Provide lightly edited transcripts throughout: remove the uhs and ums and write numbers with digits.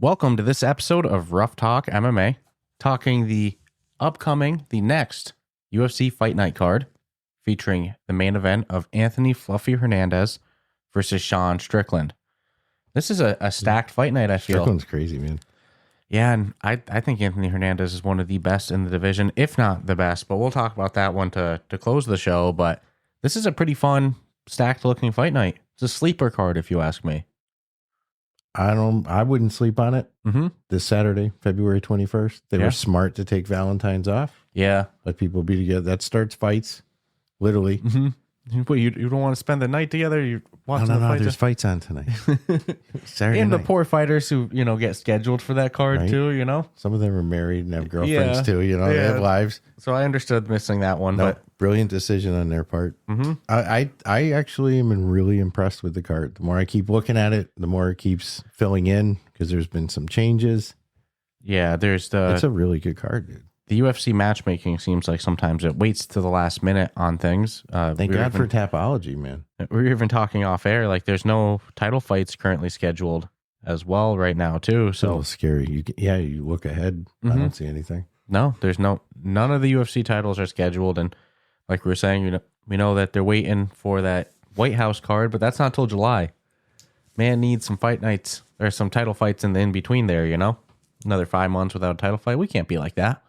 Welcome to this episode of Rough Talk MMA, talking the next UFC Fight Night card, featuring the main event of Anthony Fluffy Hernandez versus Sean Strickland. This is a stacked fight night, I feel. Strickland's crazy, man. Yeah, and I think Anthony Hernandez is one of the best in the division, if not the best, but we'll talk about that one to close the show. But this is a pretty fun, stacked-looking fight night. It's a sleeper card, if you ask me. I wouldn't sleep on it. Mm-hmm. This Saturday, February 21st. They were smart to take Valentine's off. Yeah. Let people be together. That starts fights, literally. Mm-hmm. What, you don't want to spend the night together? You want No, there's fights on tonight. Saturday and night. the poor fighters who, get scheduled for that card Right? too, Some of them are married and have girlfriends too, they have lives. So I understood missing that one. No, But brilliant decision on their part. mm-hmm. I actually am really impressed with the card. The more I keep looking at it, the more it keeps filling in because there's been some changes. Yeah, It's a really good card, dude. The UFC matchmaking seems like sometimes it waits to the last minute on things. Thank God for Tapology, man. We were even talking off air, like there's no title fights currently scheduled as well right now too. It's a little scary. You look ahead. Mm-hmm. I don't see anything. No, there's none of the UFC titles are scheduled. And like we were saying, we know that they're waiting for that White House card, but that's not till July. Man needs some fight nights or some title fights in the in-between there, Another 5 months without a title fight. We can't be like that.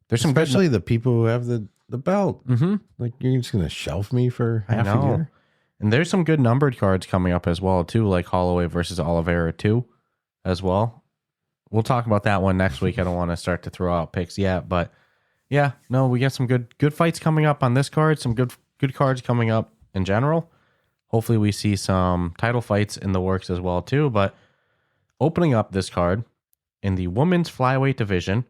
There's some Especially the people who have the belt. Mm-hmm. Like, you're just going to shelf me for half a year? And there's some good numbered cards coming up as well, too, like Holloway versus Oliveira, too, as well. We'll talk about that one next week. I don't want to start to throw out picks yet, but yeah, no, we got some good fights coming up on this card, some good cards coming up in general. Hopefully we see some title fights in the works as well, too. But opening up this card, in the women's flyweight division,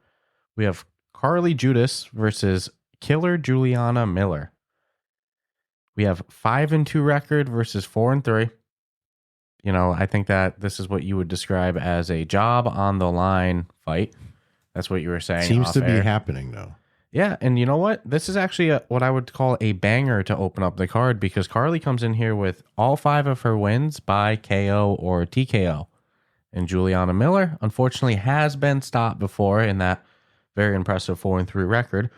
we have Carli Judice versus Killer Juliana Miller. We have 5-2 record versus 4-3. I think that this is what you would describe as a job on the line fight. That's what you were saying. Seems to be happening, though. Yeah, and you know what? This is actually what I would call a banger to open up the card, because Carli comes in here with all 5 of her wins by KO or TKO. And Juliana Miller, unfortunately, has been stopped before in that very impressive 4-3 record.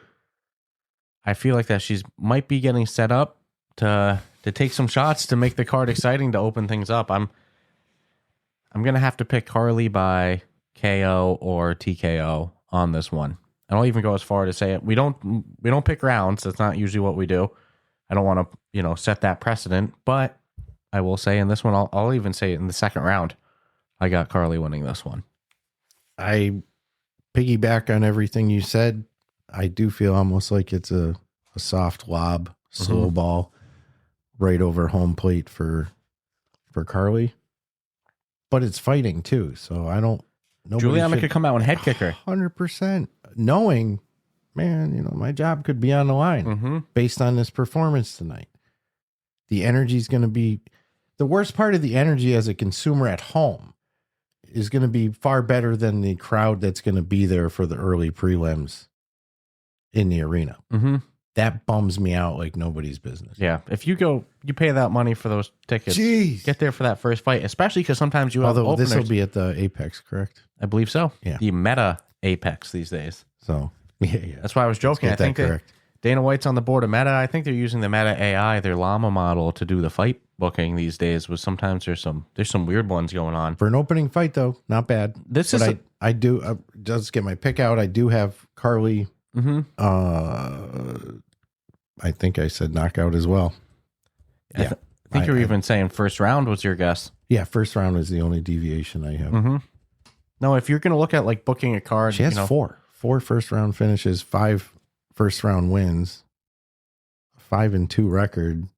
I feel like that she's might be getting set up to take some shots to make the card exciting to open things up. I'm gonna have to pick Carli by KO or TKO on this one. I don't even go as far to say it. We don't pick rounds. That's not usually what we do. I don't want to set that precedent, but I will say in this one, I'll even say it in the second round, I got Carli winning this one. I piggyback on everything you said. I do feel almost like it's a soft lob, slow ball right over home plate for Carli. But it's fighting too, so I don't know. Juliana could come out and head kick her. 100%. Knowing, man, my job could be on the line based on this performance tonight. The energy's going to be... The worst part of the energy as a consumer at home is going to be far better than the crowd that's going to be there for the early prelims in the arena. Mm-hmm. That bums me out like nobody's business. Yeah. If you pay that money for those tickets, Jeez. Get there for that first fight, especially because sometimes you have Although openers. this will be at the Apex, correct? I believe so. Yeah. The Meta Apex these days. So, yeah. That's why I was joking. I think correct. Dana White's on the board of Meta. I think they're using the Meta AI, their llama model, to do the fight booking these days. With sometimes there's some weird ones going on. For an opening fight, though, not bad. I do just get my pick out. I do have Carli. I think I said knockout as well. I think you were even saying first round was your guess. Yeah, first round is the only deviation I have. No, if you're going to look at like booking a card, she has 4 first round finishes, 5 first round wins, 5-2 record.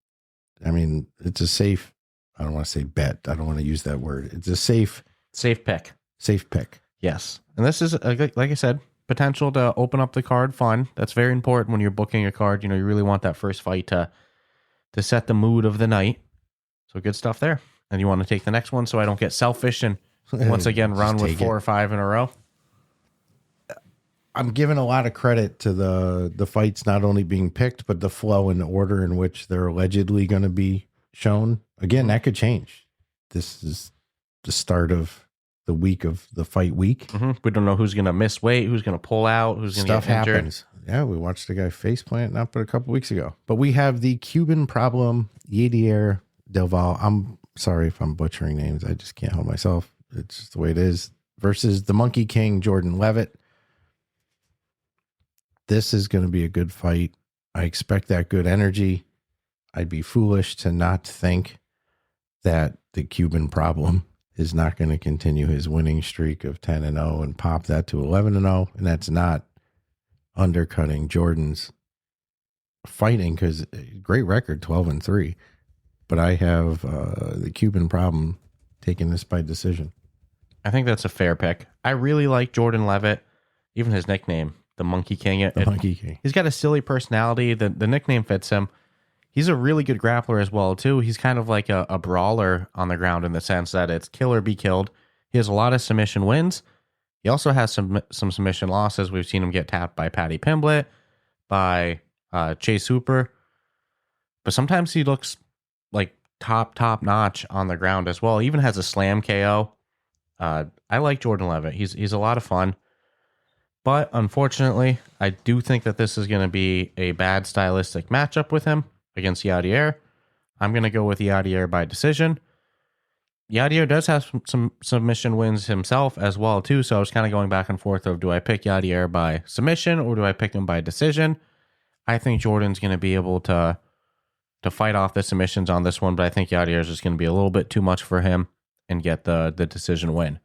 I mean, it's a safe. I don't want to say bet. I don't want to use that word. It's a safe pick. Safe pick. Yes, and this is like I said, potential to open up the card fun. That's very important when you're booking a card. You really want that first fight to set the mood of the night. So good stuff there. And you want to take the next one so I don't get selfish and once again run with 4 or 5 in a row. I'm giving a lot of credit to the fights not only being picked, but the flow and the order in which they're allegedly going to be shown. Again, that could change. This is the start of the week of the fight week. Mm-hmm. We don't know who's going to miss weight, who's going to pull out, who's going to get injured. Happens. Yeah, we watched the guy faceplant not but a couple weeks ago. But we have the Cuban problem, Yadier Del Valle. I'm sorry if I'm butchering names. I just can't help myself. It's just the way it is. Versus the Monkey King, Jordan Leavitt. This is going to be a good fight. I expect that good energy. I'd be foolish to not think that the Cuban problem is not going to continue his winning streak of 10-0 and pop that to 11-0. And that's not undercutting Jordan's fighting, because great record, 12-3. But I have the Cuban problem taking this by decision. I think that's a fair pick. I really like Jordan Leavitt, even his nickname, the Monkey King. Monkey King. He's got a silly personality. The nickname fits him. He's a really good grappler as well, too. He's kind of like a brawler on the ground in the sense that it's kill or be killed. He has a lot of submission wins. He also has some submission losses. We've seen him get tapped by Paddy Pimblett, by Chase Hooper. But sometimes he looks like top notch on the ground as well. He even has a slam KO. I like Jordan Leavitt. He's a lot of fun. But unfortunately, I do think that this is going to be a bad stylistic matchup with him against Yadier. I'm going to go with Yadier by decision. Yadier does have some submission wins himself as well, too. So I was kind of going back and forth of, do I pick Yadier by submission or do I pick him by decision? I think Jordan's going to be able to fight off the submissions on this one, but I think Yadier is just going to be a little bit too much for him and get the decision win.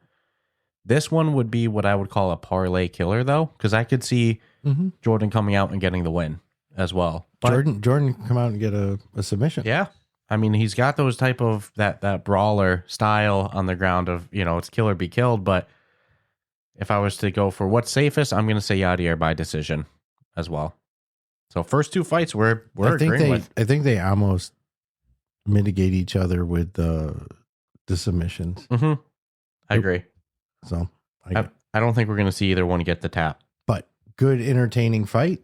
This one would be what I would call a parlay killer, though, because I could see Jordan coming out and getting the win as well. But, Jordan come out and get a submission. Yeah. I mean, he's got those type of that brawler style on the ground of, it's kill or be killed. But if I was to go for what's safest, I'm going to say Yadier by decision as well. So first two fights we're agreeing with. I think they almost mitigate each other with the submissions. Mm-hmm. I agree. So I don't think we're going to see either one get the tap. But good, entertaining fight.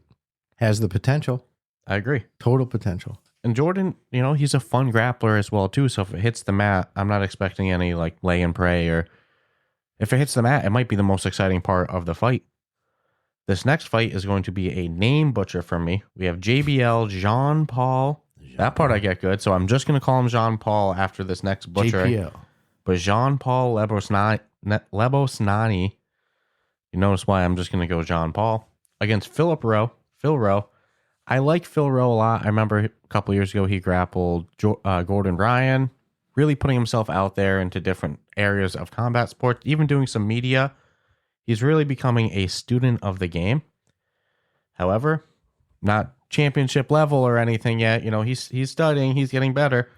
Has the potential. I agree. Total potential. And Jordan, he's a fun grappler as well, too. So if it hits the mat, I'm not expecting any like lay and pray, or if it hits the mat, it might be the most exciting part of the fight. This next fight is going to be a name butcher from me. We have JBL, Jeal-Paul. That part I get good. So I'm just going to call him Jeal-Paul after this next butchering. JPL. But Jean-Paul Lebosnoyani, you notice why I'm just going to go Jean-Paul against Phil Rowe. I like Phil Rowe a lot. I remember a couple years ago he grappled Gordon Ryan, really putting himself out there into different areas of combat sports, even doing some media. He's really becoming a student of the game. However, not championship level or anything yet. He's studying, he's getting better.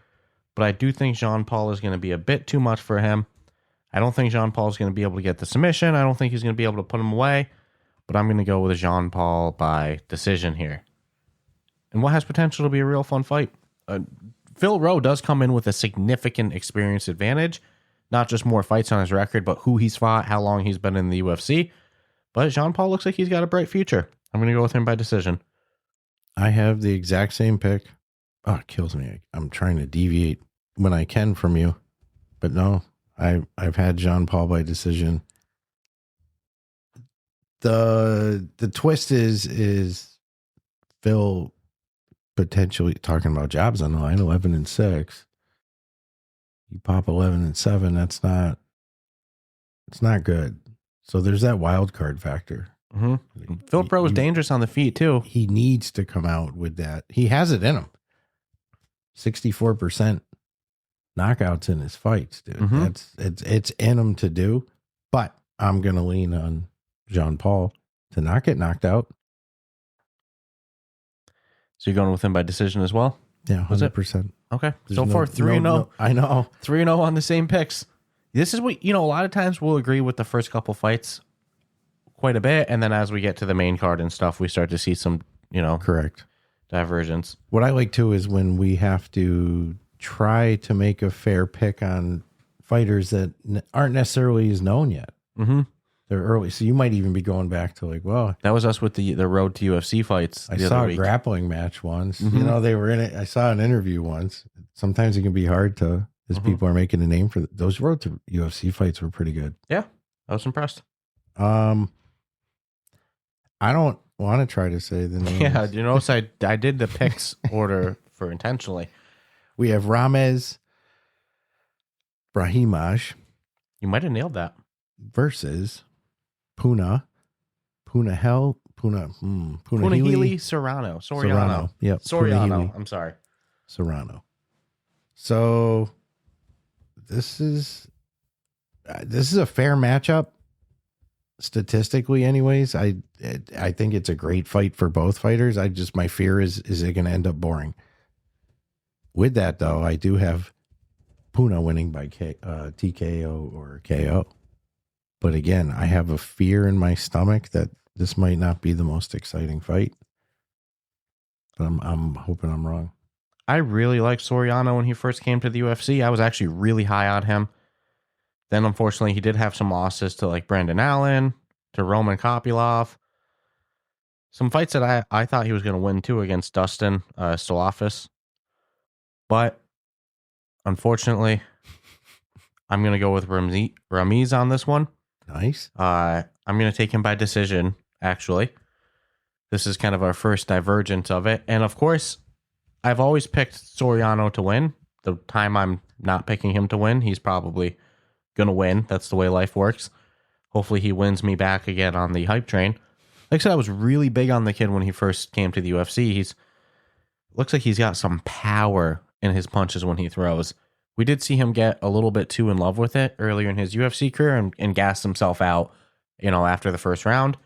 But I do think Jean-Paul is going to be a bit too much for him. I don't think Jean-Paul is going to be able to get the submission. I don't think he's going to be able to put him away. But I'm going to go with a Jean-Paul by decision here. And what has potential to be a real fun fight. Phil Rowe does come in with a significant experience advantage. Not just more fights on his record, but who he's fought, how long he's been in the UFC. But Jean-Paul looks like he's got a bright future. I'm going to go with him by decision. I have the exact same pick. Oh, it kills me. I'm trying to deviate when I can from you. But no, I've had Jean-Paul by decision. The twist is Phil potentially talking about jobs on the line, 11-6. You pop 11-7. It's not good. So there's that wild card factor. Mm-hmm. Phil Rowe is dangerous on the feet too. He needs to come out with that. He has it in him. 64% knockouts in his fights, dude. Mm-hmm. It's in him to do. But I'm gonna lean on Jean-Paul to not get knocked out. So you're going with him by decision as well? Yeah, 100%. Okay. So far, 3-0. I know. 3-0 on the same picks. This is what, a lot of times we'll agree with the first couple fights quite a bit. And then as we get to the main card and stuff, we start to see some, correct divergence. What I like too is when we have to try to make a fair pick on fighters that aren't necessarily as known yet. Mm-hmm. They're early. So you might even be going back to that was us with the road to UFC fights. I saw a grappling match once. Mm-hmm. They were in it. I saw an interview once. Sometimes it can be hard to as people are making a name for those road to UFC fights were pretty good. Yeah, I was impressed. I don't want to try to say the names. Yeah, you notice I did the picks order for intentionally. We have Ramiz, Brahimaj. You might have nailed that. Versus Punahele, Soriano. Yep. Soriano. I'm sorry. Soriano. So this is a fair matchup statistically anyways. I think it's a great fight for both fighters. My fear is it going to end up boring? With that though, I do have Puna winning by TKO or KO. But again, I have a fear in my stomach that this might not be the most exciting fight. But I'm hoping I'm wrong. I really liked Soriano when he first came to the UFC. I was actually really high on him. Then, unfortunately, he did have some losses to like Brandon Allen, to Roman Kopylov. Some fights that I thought he was going to win too against Dustin Stolafis. But unfortunately, I'm going to go with Ramiz on this one. Nice. I'm going to take him by decision, actually. This is kind of our first divergence of it. And of course, I've always picked Soriano to win. The time I'm not picking him to win, he's probably going to win. That's the way life works. Hopefully he wins me back again on the hype train. Like I said, I was really big on the kid when he first came to the UFC. Looks like he's got some power in his punches when he throws. We did see him get a little bit too in love with it earlier in his UFC career and gas himself out, after the first round.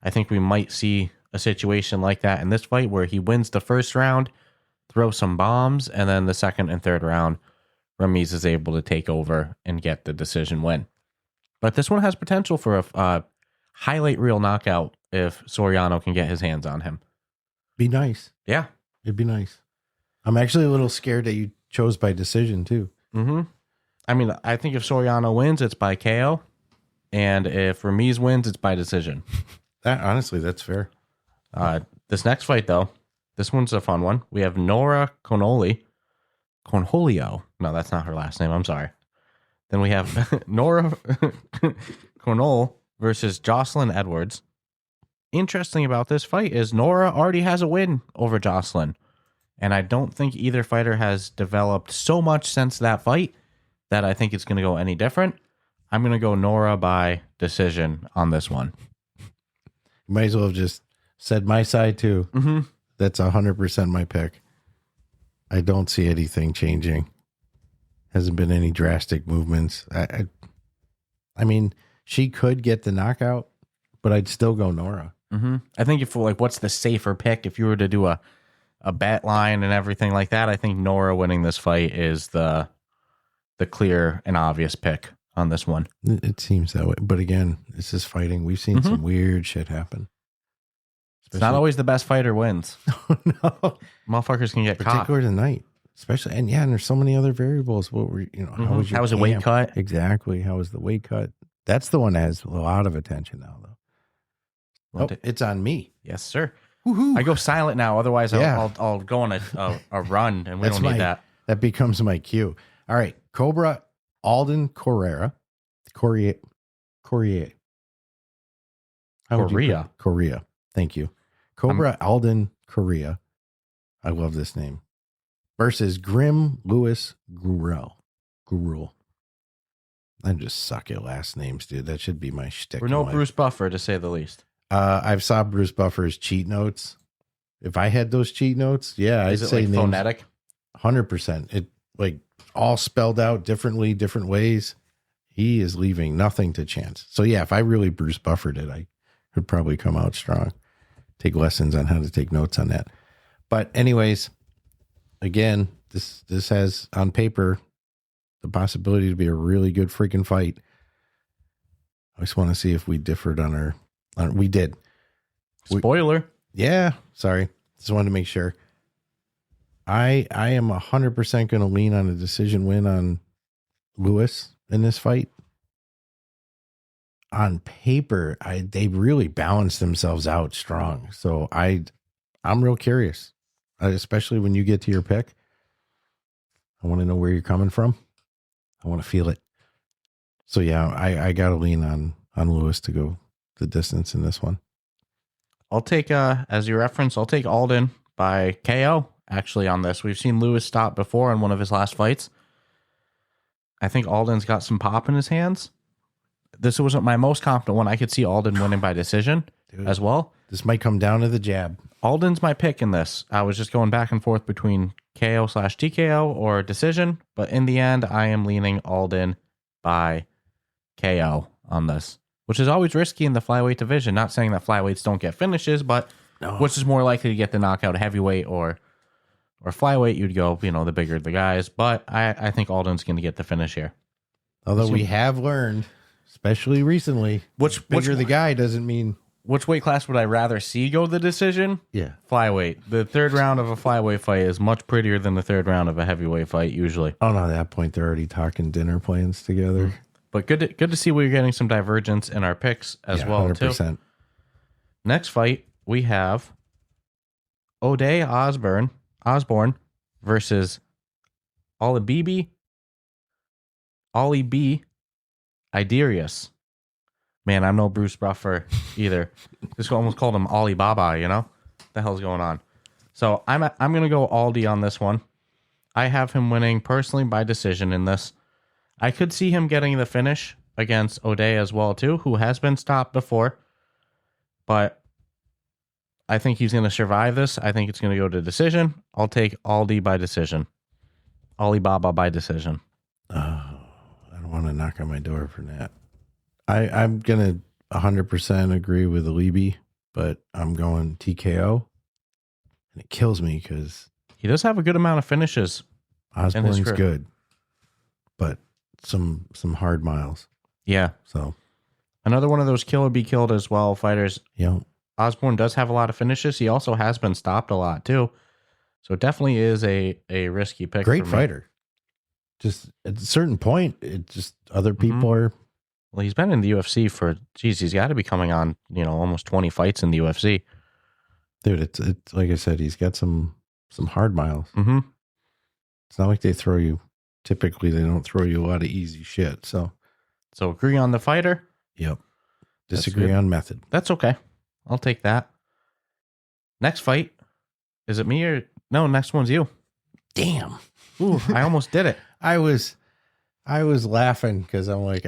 I think we might see a situation like that in this fight where he wins the first round, throws some bombs, and then the second and third round, Ramiz is able to take over and get the decision win. But this one has potential for a highlight reel knockout if Soriano can get his hands on him. Be nice. Yeah. It'd be nice. I'm actually a little scared that you chose by decision too. Mm-hmm. I mean, I think if Soriano wins, it's by KO. And if Ramiz wins, it's by decision. Honestly, that's fair. This next fight, though, this one's a fun one. We have Nora Cornolio. No, that's not her last name. I'm sorry. Then we have Nora Cornolle versus Joselyne Edwards. Interesting about this fight is Nora already has a win over Joselyne. And I don't think either fighter has developed so much since that fight that I think it's going to go any different. I'm going to go Nora by decision on this one. You might as well have just said my side too. Mm-hmm. That's 100% my pick. I don't see anything changing. Hasn't been any drastic movements. I mean, she could get the knockout, but I'd still go Nora. Mm-hmm. I think if what's the safer pick if you were to do a bet line and everything like that, I think Nora winning this fight is the clear and obvious pick on this one. It seems that way. But again, this is fighting. We've seen some weird shit happen. It's not always the best fighter wins. No. Motherfuckers can get caught. Particularly tonight. Especially, and there's so many other variables. What were, how was the weight cut? Exactly. How was the weight cut? That's the one that has a lot of attention now, though. It's on me. Yes, sir. Woohoo. I go silent now. Otherwise, I'll go on a run, and we don't need that. That becomes my cue. All right. Cobra, Alden, Coria. Coria. Thank you. Cobra, Alden, Coria. I love this name. Versus Grim Lewis Gurule. I just suck at last names, dude. That should be my shtick. We're no Bruce Buffer, to say the least. I've saw Bruce Buffer's cheat notes. If I had those cheat notes, I'd say like phonetic. 100%. It like all spelled out differently, different ways. He is leaving nothing to chance. So if I really Bruce Buffered it, I could probably come out strong. Take lessons on how to take notes on that. But anyways, again, this has on paper the possibility to be a really good freaking fight. I just want to see if we differed on our we did. Spoiler. Sorry. Just wanted to make sure. I am 100% going to lean on a decision win on Lewis in this fight. On paper, they really balanced themselves out strong. So I'm real curious, especially when you get to your pick. I want to know where you're coming from. I want to feel it. So yeah, I got to lean on Lewis to go the distance in this one. I'll take, as your reference, I'll take Alden by KO, actually, on this. We've seen Lewis stop before in one of his last fights. I think Alden's got some pop in his hands. This wasn't my most confident one. I could see Alden winning by decision as well. This might come down to the jab. Alden's my pick in this. I was just going back and forth between KO/TKO or decision, but in the end, I am leaning Alden by KO on this, which is always risky in the flyweight division. Not saying that flyweights don't get finishes, but which is more likely to get the knockout, heavyweight or flyweight? You'd go, the bigger the guys, but I think Alden's going to get the finish here. Although we have learned, especially recently, which bigger the guy doesn't mean. Which weight class would I rather see go the decision? Yeah. Flyweight. The third round of a flyweight fight is much prettier than the third round of a heavyweight fight usually. Oh, no, at that point, they're already talking dinner plans together. But good to see we're getting some divergence in our picks as well, 100%. Too. Next fight, we have Ode Osbourne versus Alibi Idiris. Man, I'm no Bruce Buffer either. Just almost called him Alibaba, What the hell's going on? So I'm going to go Aldi on this one. I have him winning personally by decision in this. I could see him getting the finish against Ode as well, too, who has been stopped before. But I think he's going to survive this. I think it's going to go to decision. I'll take Aldi by decision. Alibaba by decision. Oh, I don't want to knock on my door for that. I'm going to 100% agree with Alibi, but I'm going TKO. And it kills me because he does have a good amount of finishes. Osbourne's good, but some hard miles. Yeah. So another one of those kill or be killed as well fighters. Yeah. Osbourne does have a lot of finishes. He also has been stopped a lot too. So it definitely is a risky pick. Great fighter. Just at a certain point, it just other people are. Well, he's been in the UFC for, he's got to be coming on, almost 20 fights in the UFC. Dude, it's like I said, he's got some hard miles. Mm-hmm. It's not like they throw you. Typically, they don't throw you a lot of easy shit. So agree on the fighter. Yep. Disagree on method. That's okay. I'll take that. Next fight. Is it me or no? Next one's you. Damn. Ooh, I almost did it. I was laughing because I'm like,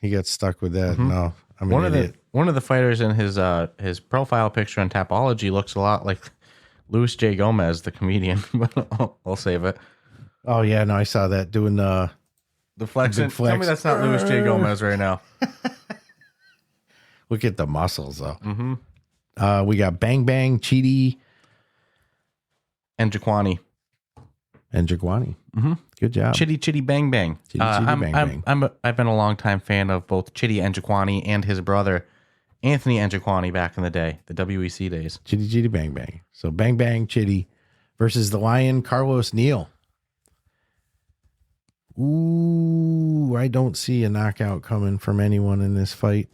he got stuck with that. Mm-hmm. No, I'm an idiot. One of the fighters in his profile picture on Tapology looks a lot like Luis J. Gomez, the comedian. But I'll save it. Oh yeah, no, I saw that doing the flex. Tell me that's not Luis J. Gomez right now. Look at the muscles though. Mm-hmm. We got Bang Bang, Chidi, and Njokuani. Mm-hmm. Good job. Chidi Bang Bang. Bang Bang. I've been a longtime fan of both Chidi Njokuani and his brother Anthony Njokuani back in the day, the WEC days. Chidi Bang Bang. So Bang Bang Chidi versus the Lion Carlos Neal. Ooh, I don't see a knockout coming from anyone in this fight.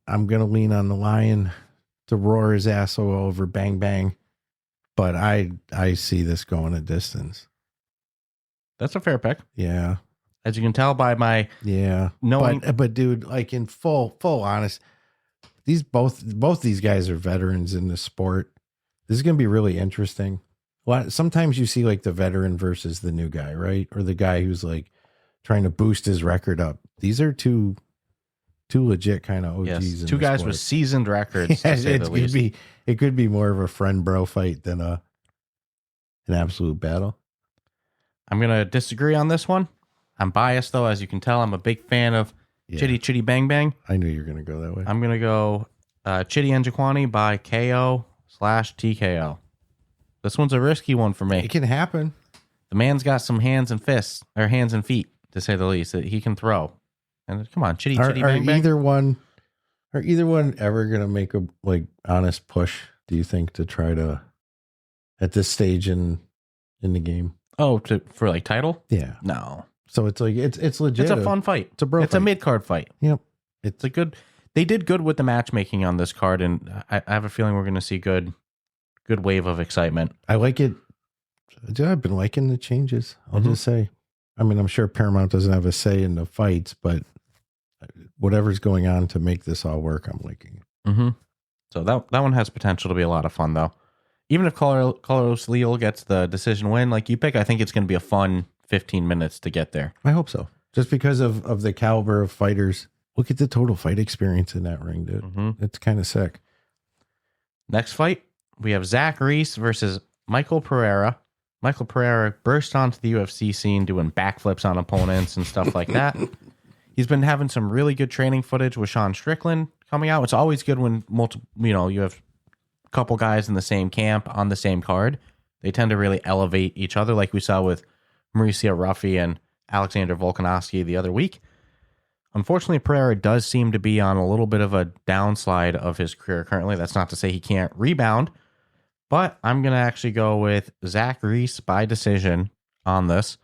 I'm gonna lean on the Lion to roar his ass over Bang Bang, but I see this going a distance. That's a fair pick. Yeah. As you can tell by my knowing. But dude, like in full honest, both these guys are veterans in the sport. This is going to be really interesting. Sometimes you see like the veteran versus the new guy, right? Or the guy who's like trying to boost his record up. These are two legit kind of OGs. Yes, two guys with seasoned records. Yeah, it could be more of a friend bro fight than an absolute battle. I'm going to disagree on this one. I'm biased, though. As you can tell, I'm a big fan of Chidi Bang Bang. I knew you were going to go that way. I'm going to go Chidi Njokuani by KO/TKO. This one's a risky one for me. It can happen. The man's got some hands and feet, to say the least, that he can throw. And come on, Chidi Bang Bang. Are either one ever going to make a honest push, do you think, to try to, at this stage in the game? Oh, for like title? Yeah. No. So it's like it's legit. It's a fun fight. It's a mid-card fight. Yep. It's a good. They did good with the matchmaking on this card, and I have a feeling we're going to see good wave of excitement. I like it. Dude, I've been liking the changes. I'll just say I mean, I'm sure Paramount doesn't have a say in the fights, but whatever's going on to make this all work, I'm liking it. Mm-hmm. So that one has potential to be a lot of fun, though. Even if Carlos Leal gets the decision win, like you pick, I think it's going to be a fun 15 minutes to get there. I hope so. Just because of the caliber of fighters. Look at the total fight experience in that ring, dude. Mm-hmm. It's kind of sick. Next fight, we have Zach Reese versus Michael Pereira. Michael Pereira burst onto the UFC scene doing backflips on opponents and stuff like that. He's been having some really good training footage with Sean Strickland coming out. It's always good when you have a couple guys in the same camp on the same card. They tend to really elevate each other, like we saw with Mauricio Ruffy and Alexander Volkanovski the other week. Unfortunately, Pereira does seem to be on a little bit of a downslide of his career currently. That's not to say he can't rebound, but I'm going to actually go with Zach Reese by decision on this.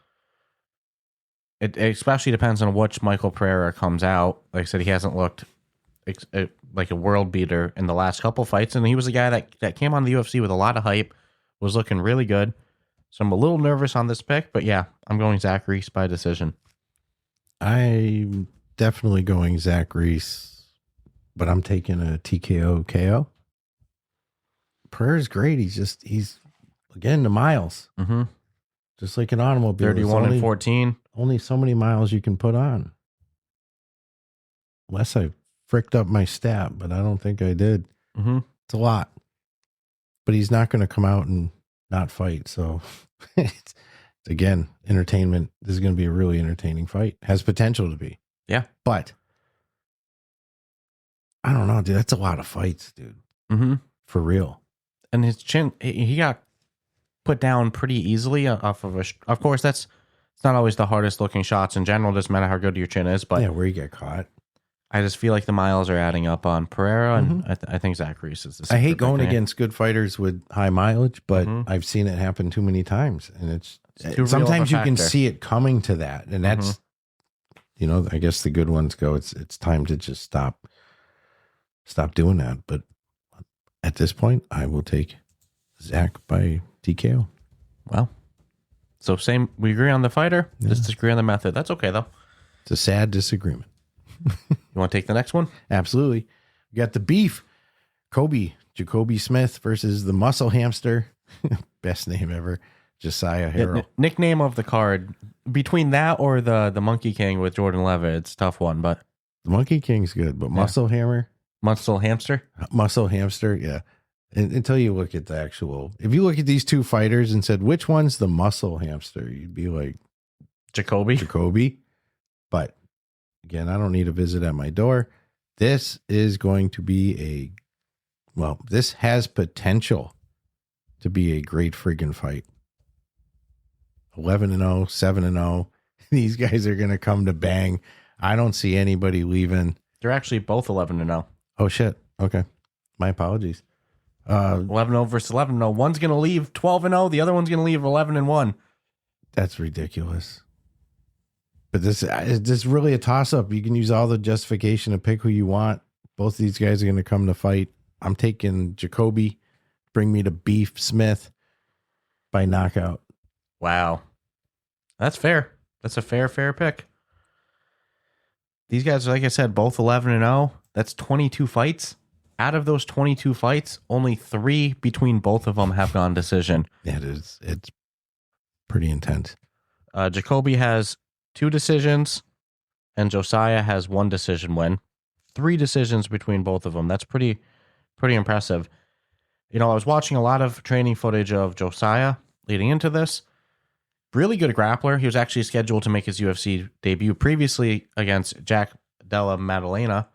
It especially depends on which Michael Pereira comes out. Like I said, he hasn't looked like a world beater in the last couple fights, and he was a guy that came on the UFC with a lot of hype, was looking really good. So I'm a little nervous on this pick, but yeah, I'm going Zach Reese by decision. I'm definitely going Zach Reese, but I'm taking a TKO KO. Pereira's great. He's again the miles. Mm-hmm. Just like an automobile. 31 and 14. Only so many miles you can put on. Unless I fricked up my stat, but I don't think I did. Mm-hmm. It's a lot. But he's not going to come out and not fight. So, it's, again, entertainment. This is going to be a really entertaining fight. Has potential to be. Yeah. But, I don't know, dude. That's a lot of fights, dude. Mm-hmm. For real. And his chin, he got put down pretty easily off of of course, it's not always the hardest looking shots in general. Doesn't matter how good your chin is, but yeah, where you get caught. I just feel like the miles are adding up on Pereira, and I think Zach Reese is the I hate going against good fighters with high mileage, but I've seen it happen too many times, and it's sometimes you can see it coming to that, and that's I guess the good ones go. It's time to just stop doing that. But at this point, I will take Zach by TKO. Well, so same. We agree on the fighter. Yeah. Just disagree on the method. That's okay though. It's a sad disagreement. You want to take the next one? Absolutely. We got the beef. Jacobe Smith versus the muscle hamster. Best name ever. Josiah Harrell. Nickname of the card. Between that or the Monkey King with Jordan Leavitt, it's a tough one, but the Monkey King's good, but Muscle Hammer. Muscle Hamster? Muscle Hamster, yeah. Until you look at the actual, if you look at these two fighters and said, which one's the muscle hamster? You'd be like, Jacobe. But again, I don't need a visit at my door. This is going to be this has potential to be a great friggin' fight. 11-0, 7-0. These guys are going to come to bang. I don't see anybody leaving. They're actually both 11-0. Oh, shit. Okay. My apologies. 11-0 versus 11-0. One's going to leave 12-0. The other one's going to leave 11-1. That's ridiculous. But this is really a toss-up. You can use all the justification to pick who you want. Both these guys are going to come to fight. I'm taking Jacobe. Bring me to Beef Smith by knockout. Wow. That's fair. That's a fair pick. These guys, like I said, both 11-0. That's 22 fights. Out of those 22 fights, only 3 between both of them have gone decision. Yeah, it's pretty intense. Jacobe has 2 decisions, and Josiah has 1 decision win. 3 decisions between both of them. That's pretty impressive. I was watching a lot of training footage of Josiah leading into this. Really good grappler. He was actually scheduled to make his UFC debut previously against Jack Della Maddalena.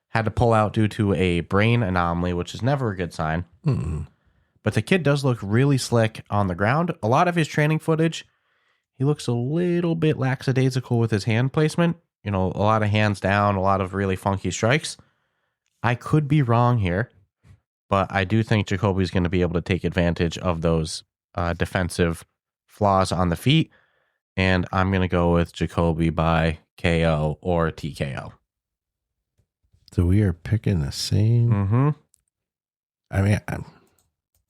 Had to pull out due to a brain anomaly, which is never a good sign. Mm-mm. But the kid does look really slick on the ground. A lot of his training footage, he looks a little bit lackadaisical with his hand placement. A lot of hands down, a lot of really funky strikes. I could be wrong here, but I do think Jacobe's going to be able to take advantage of those defensive flaws on the feet. And I'm going to go with Jacobe by KO or TKO. So we are picking the same. Mm-hmm. I mean,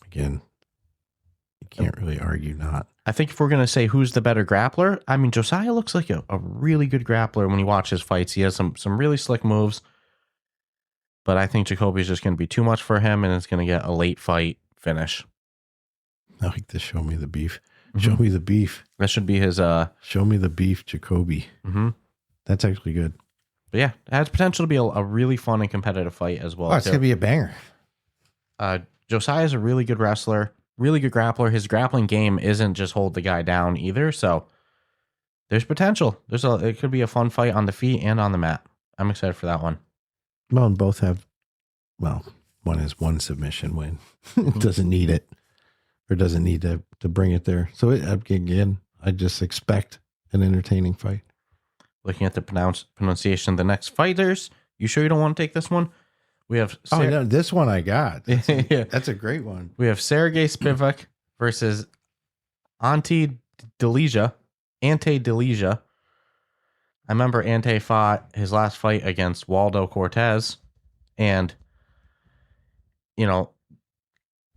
again, You can't really argue not. I think if we're going to say who's the better grappler, I mean, Josiah looks like a really good grappler when you watch his fights. He has some really slick moves. But I think Jacobe is just going to be too much for him, and it's going to get a late fight finish. I like to show me the beef. Show me the beef. That should be his... Show me the beef, Jacobe. That's actually good. But yeah, it has potential to be a really fun and competitive fight as well. Oh, it's going to be a banger. Josiah is a really good wrestler, really good grappler. His grappling game isn't just hold the guy down either, so there's potential. It could be a fun fight on the feet and on the mat. I'm excited for that one. Well, and both have, one is one submission win. Doesn't need it, or doesn't need to bring it there. So again, I just expect an entertaining fight. Looking at the pronunciation of the next fighters, you sure you don't want to take this one? We have no, this one I got. That's a great one. We have Serghei Spivak versus Ante Delija. I remember Ante fought his last fight against Waldo Cortez, and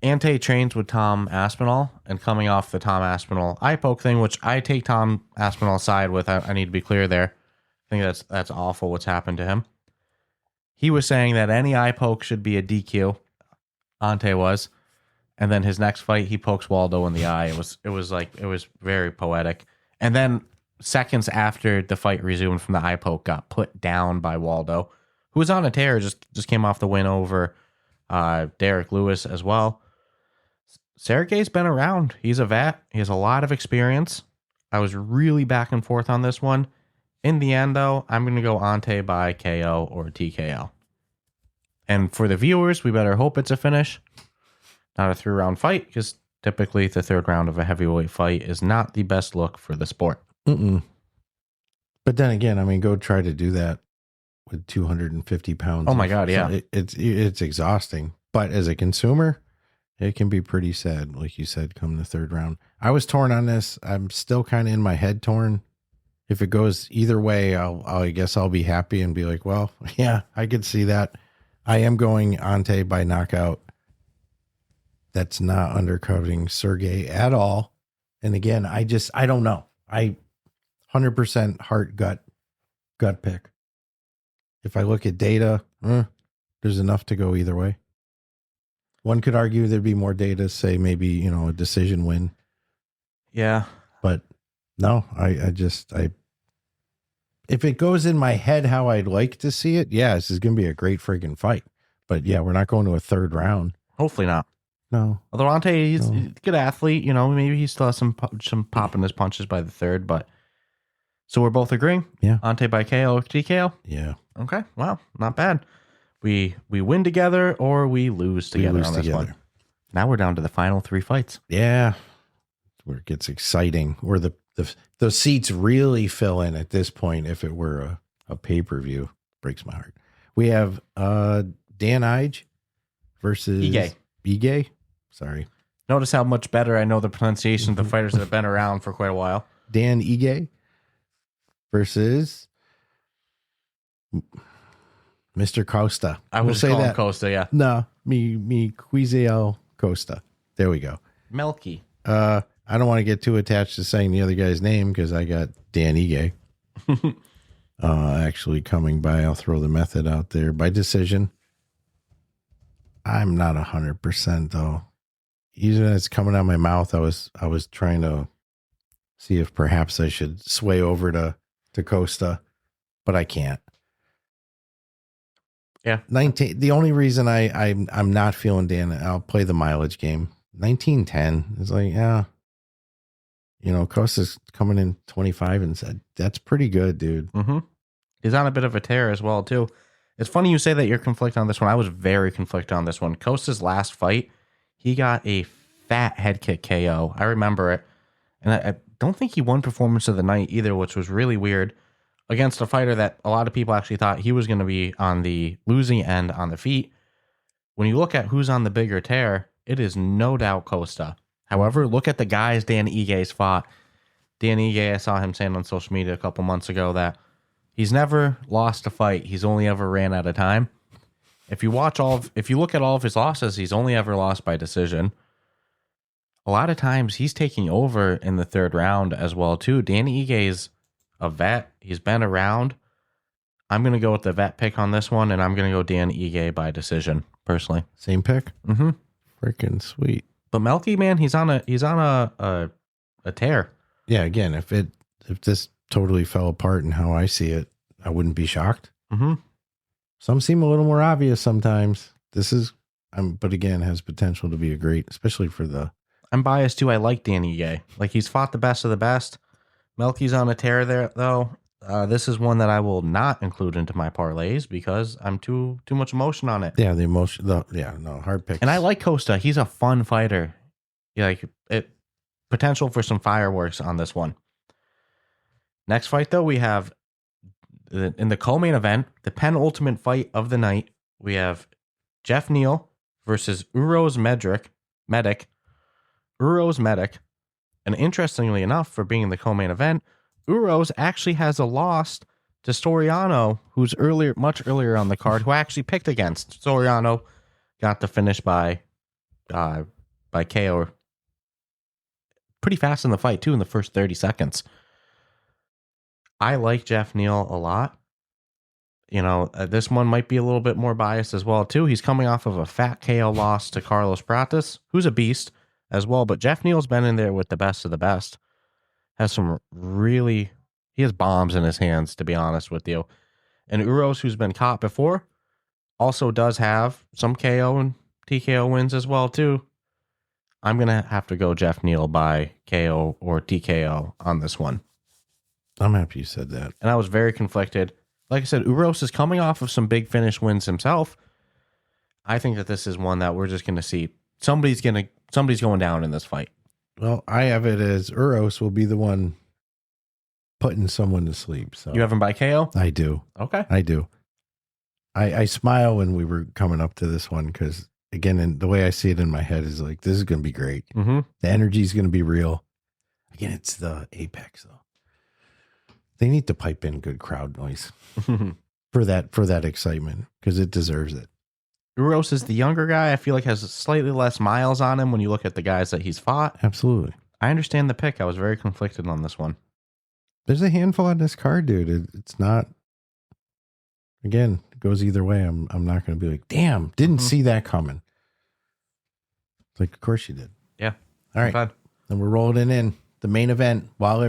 Ante trains with Tom Aspinall, and coming off the Tom Aspinall eye poke thing, which I take Tom Aspinall's side with. I need to be clear there. I think that's awful what's happened to him. He was saying that any eye poke should be a DQ. Ante was. And then his next fight, he pokes Waldo in the eye. It was very poetic. And then seconds after the fight resumed from the eye poke, got put down by Waldo, who was on a tear, just came off the win over Derek Lewis as well. Serghei's been around. He's a vet. He has a lot of experience. I was really back and forth on this one. In the end, though, I'm going to go Ante by KO or TKO. And for the viewers, we better hope it's a finish, not a 3-round fight, because typically the third round of a heavyweight fight is not the best look for the sport. But then again, go try to do that with 250 pounds. Oh my God, yeah. So it's exhausting. But as a consumer, it can be pretty sad, like you said, come the third round. I was torn on this. I'm still kind of in my head torn. If it goes either way, I guess I'll be happy and be like, well, yeah, I could see that. I am going Ante by knockout. That's not undercutting Serghei at all. And again, I don't know. 100% heart gut pick. If I look at data, there's enough to go either way. One could argue there'd be more data, say maybe, a decision win. Yeah. But no, if it goes in my head how I'd like to see it, yeah, this is going to be a great friggin' fight. But yeah, we're not going to a third round. Hopefully not. No. Although Ante, he's a good athlete, maybe he still has some pop in his punches by the third, but so we're both agreeing? Yeah. Ante by KO or TKO? Yeah. Okay. Wow. Not bad. We win together or we lose together on this one. Now we're down to the final 3 fights. Yeah. Where it gets exciting. Where the seats really fill in at this point. If it were a pay-per-view, breaks my heart. We have Dan Ige versus Ige. Sorry. Notice how much better I know the pronunciation of the fighters that have been around for quite a while. Dan Ige versus Mr. Costa. I will say that Costa, yeah. No, Melquizael Costa. There we go. Melky. I don't want to get too attached to saying the other guy's name because I got Dan Ige. Actually coming by, I'll throw the method out there by decision. I'm not 100% though. Even as it's coming out of my mouth, I was trying to see if perhaps I should sway over to Costa, but I can't. Yeah. 19. The only reason I'm not feeling Dan, I'll play the mileage game. 19-10 is like, yeah. Costa's coming in 25 and said, that's pretty good, dude. Mm-hmm. He's on a bit of a tear as well, too. It's funny you say that you're conflicted on this one. I was very conflicted on this one. Costa's last fight, he got a fat head kick KO. I remember it. And I don't think he won performance of the night either, which was really weird, against a fighter that a lot of people actually thought he was going to be on the losing end on the feet. When you look at who's on the bigger tear, it is no doubt Costa. However, look at the guys Dan Ige's fought. Dan Ige, I saw him saying on social media a couple months ago that he's never lost a fight. He's only ever ran out of time. If you look at all of his losses, he's only ever lost by decision. a lot of times he's taking over in the third round as well, too. Danny Ige a vet. He's been around. I'm going to go with the vet pick on this one, and I'm going to go Danny Ige by decision, personally. Same pick? Mm-hmm. Freaking sweet. But Melky, man, he's on a tear. Yeah, again, if this totally fell apart in how I see it, I wouldn't be shocked. Mm-hmm. Some seem a little more obvious sometimes. This is, but again, has potential to be a great, especially for the... I'm biased, too. I like Danny Ige. Like, he's fought the best of the best. Melky's on a tear there, though. This is one that I will not include into my parlays because I'm too much emotion on it. Yeah, the emotion. Hard picks. And I like Costa. He's a fun fighter. Like it, potential for some fireworks on this one. Next fight, though, we have in the co-main event, the penultimate fight of the night. We have Jeff Neal versus Uros Medic. Uros Medic. And interestingly enough, for being the co-main event, Uros actually has a loss to Soriano, who's much earlier on the card, who I actually picked against. Soriano got the finish by KO pretty fast in the fight, too, in the first 30 seconds. I like Jeff Neal a lot. You know, this one might be a little bit more biased as well, too. He's coming off of a fat KO loss to Carlos Prates, who's a beast as well. But Jeff Neal's been in there with the best of the best. Has some he has bombs in his hands, to be honest with you. And Uros, who's been caught before, also does have some KO and TKO wins as well, too. I'm going to have to go Jeff Neal by KO or TKO on this one. I'm happy you said that. And I was very conflicted. Like I said, Uros is coming off of some big finish wins himself. I think that this is one that we're just going to see. Somebody's going down in this fight. Well, I have it as Uros will be the one putting someone to sleep. So you have him by KO? I do. Okay. I do. I smile when we were coming up to this one because, again, the way I see it in my head is like, this is going to be great. Mm-hmm. The energy is going to be real. Again, it's the Apex, though. They need to pipe in good crowd noise for that excitement because it deserves it. Uros is the younger guy. I feel like has slightly less miles on him when you look at the guys that he's fought. Absolutely. I understand the pick. I was very conflicted on this one. There's a handful on this card, dude. It's not, again, it goes either way. I'm not going to be like, damn, didn't see that coming. It's like, of course you did. Yeah. All right. And we're rolling in the main event why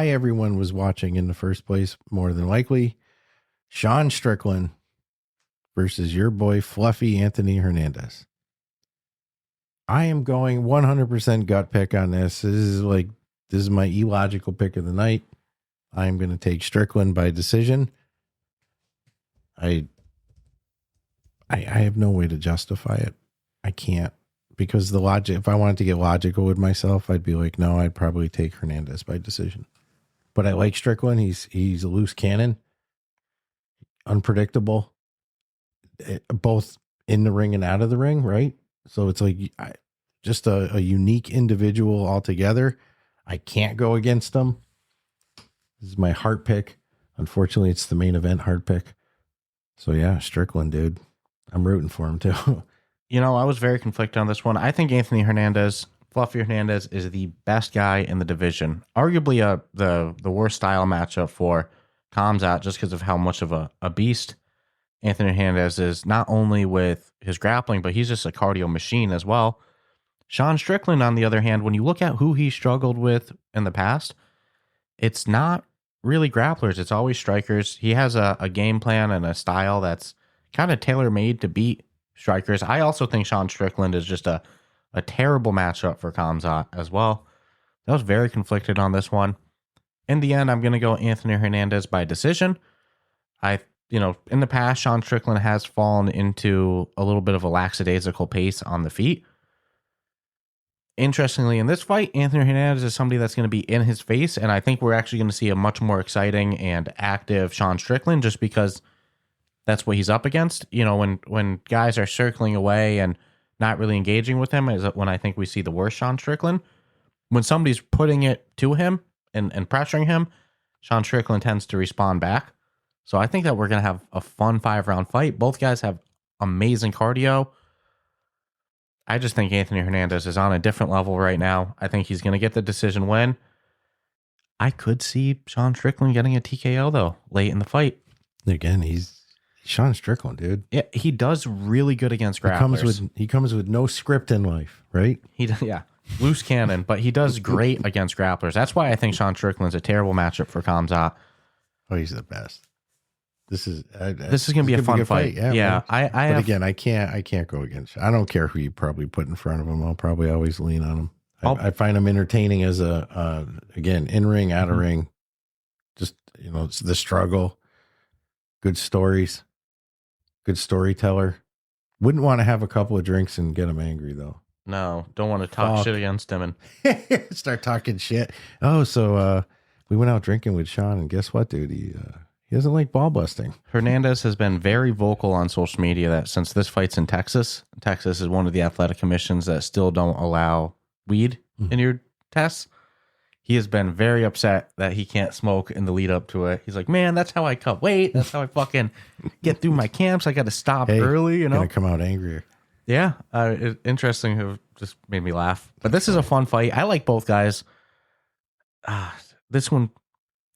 everyone was watching in the first place, more than likely. Sean Strickland versus your boy Fluffy Anthony Hernandez. I am going 100% gut pick on this. This is my illogical pick of the night. I am going to take Strickland by decision. I have no way to justify it. I can't, because the logic, if I wanted to get logical with myself, I'd be like, no, I'd probably take Hernandez by decision. But I like Strickland. He's a loose cannon, unpredictable, both in the ring and out of the ring, right? So it's like just a unique individual altogether. I can't go against him. This is my heart pick. Unfortunately, it's the main event heart pick. So yeah, Strickland, dude. I'm rooting for him too. You know, I was very conflicted on this one. I think Anthony Hernandez, Fluffy Hernandez, is the best guy in the division. Arguably the worst style matchup for Khamzat, just because of how much of a beast Anthony Hernandez is, not only with his grappling, but he's just a cardio machine as well. Sean Strickland, on the other hand, when you look at who he struggled with in the past, it's not really grapplers. It's always strikers. He has a game plan and a style that's kind of tailor-made to beat strikers. I also think Sean Strickland is just a terrible matchup for Khamzat as well. I was very conflicted on this one. In the end, I'm going to go Anthony Hernandez by decision. In the past, Sean Strickland has fallen into a little bit of a lackadaisical pace on the feet. Interestingly, in this fight, Anthony Hernandez is somebody that's going to be in his face, and I think we're actually going to see a much more exciting and active Sean Strickland just because that's what he's up against. You know, when guys are circling away and not really engaging with him is when I think we see the worst Sean Strickland. When somebody's putting it to him and pressuring him, Sean Strickland tends to respond back. So I think that we're going to have a fun 5-round fight. Both guys have amazing cardio. I just think Anthony Hernandez is on a different level right now. I think he's going to get the decision win. I could see Sean Strickland getting a TKO, though, late in the fight. Again, he's Sean Strickland, dude. Yeah, he does really good against grapplers. He comes with no script in life, right? Yeah, loose cannon, but he does great against grapplers. That's why I think Sean Strickland's a terrible matchup for Khamzat. Oh, he's the best. This is going to be a fun fight. Yeah, again, I can't go against. I don't care who you probably put in front of him. I'll probably always lean on him. I find him entertaining as again, in ring, out of ring. Just, it's the struggle. Good stories. Good storyteller. Wouldn't want to have a couple of drinks and get him angry though. No, don't want to talk shit against him and start talking shit. Oh, so we went out drinking with Sean, and guess what, dude? He doesn't like ball busting. Hernandez has been very vocal on social media that since this fight's in Texas is one of the athletic commissions that still don't allow weed in your tests. He has been very upset that he can't smoke in the lead up to it. He's like, man, that's how I cut weight. That's how I fucking get through my camps. I got to stop early, Gonna come out angrier. Yeah. Interesting. It just made me laugh. But this is a fun fight. I like both guys. This one,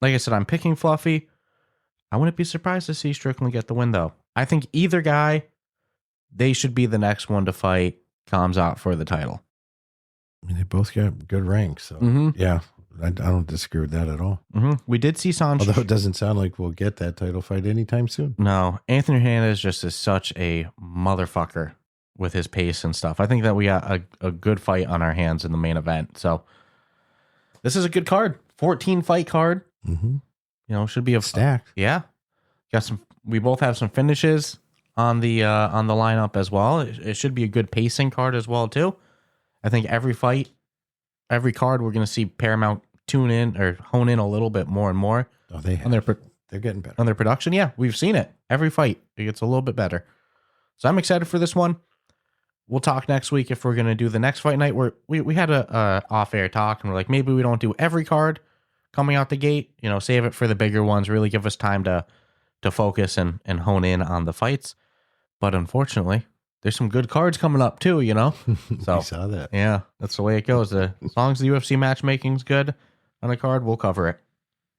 like I said, I'm picking Fluffy. I wouldn't be surprised to see Strickland get the win, though. I think either guy, they should be the next one to fight Khamzat for the title. I mean, they both got good ranks. So, yeah, I don't disagree with that at all. We did see Sanj. Although it doesn't sound like we'll get that title fight anytime soon. No, Anthony Hernandez just is such a motherfucker with his pace and stuff. I think that we got a good fight on our hands in the main event. So this is a good card. 14 fight card. Should be a stacked. Yeah. Got some. We both have some finishes on the lineup as well. It should be a good pacing card as well too. I think every fight, every card, we're going to see Paramount tune in or hone in a little bit more and more. Oh, they're getting better on their production. Yeah, we've seen it. Every fight, it gets a little bit better. So I'm excited for this one. We'll talk next week if we're going to do the next fight night. We had a off-air talk, and we're like, maybe we don't do every card coming out the gate. Save it for the bigger ones. Really give us time to focus and hone in on the fights. But unfortunately, there's some good cards coming up too, So you saw that. Yeah, that's the way it goes. As long as the UFC matchmaking's good on a card, we'll cover it.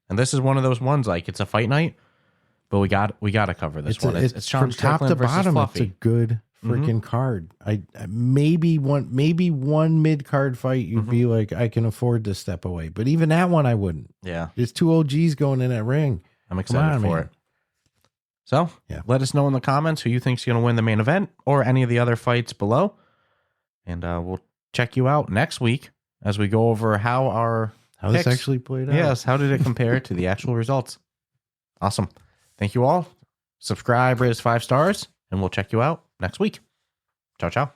And this is one of those ones, like it's a fight night, but we got to cover this one. It's Sean from top to bottom. Fluffy. It's a good freaking card. I maybe one mid card fight you'd be like, I can afford to step away, but even that one I wouldn't. Yeah, there's two OGs going in that ring. I'm excited for it. So, let us know in the comments who you think's going to win the main event or any of the other fights below. And we'll check you out next week as we go over how this actually played out. Yes, how did it compare to the actual results? Awesome. Thank you all. Subscribe, rate us 5 stars, and we'll check you out next week. Ciao, ciao.